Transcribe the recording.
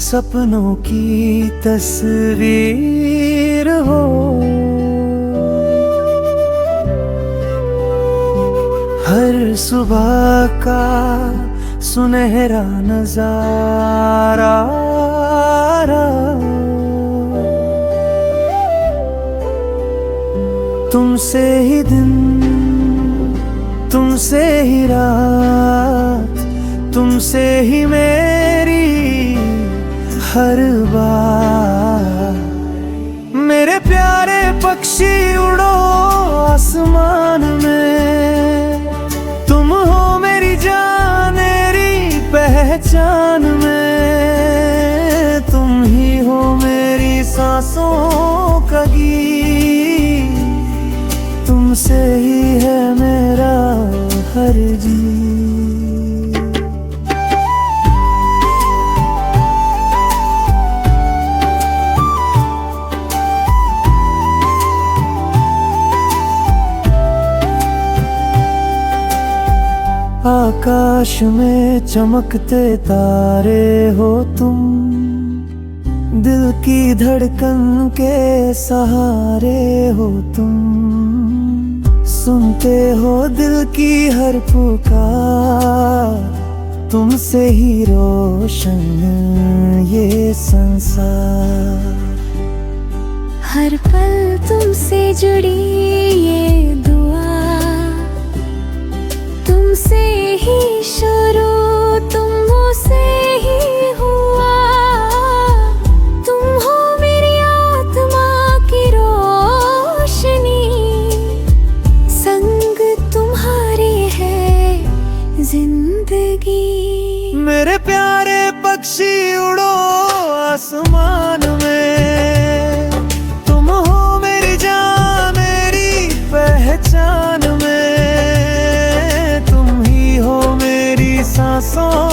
सपनों की तस्वीर हो, हर सुबह का सुनहरा नजारा, तुमसे ही दिन, तुमसे ही रात, तुमसे ही मेरी हर बात। मेरे प्यारे पक्षी उड़ो आसमान में, तुम हो मेरी जान, मेरी पहचान में। तुम ही हो मेरी सांसों का गीत, तुमसे ही है मेरा हर जी। आकाश में चमकते तारे हो तुम, दिल की धड़कन के सहारे हो तुम। सुनते हो दिल की हर पुकार, तुमसे ही रोशन ये संसार। हर पल तुमसे जुड़ी ये दुआ, तुमसे ही शुरू, तुमसे ही हुआ। तुम हो मेरी आत्मा की रोशनी, संग तुम्हारी है जिंदगी। मेरे प्यारे पक्षी उड़ो आसमान में, तुम हो मेरी जान, मेरी पहचान में। तुम ही हो मेरी सांसों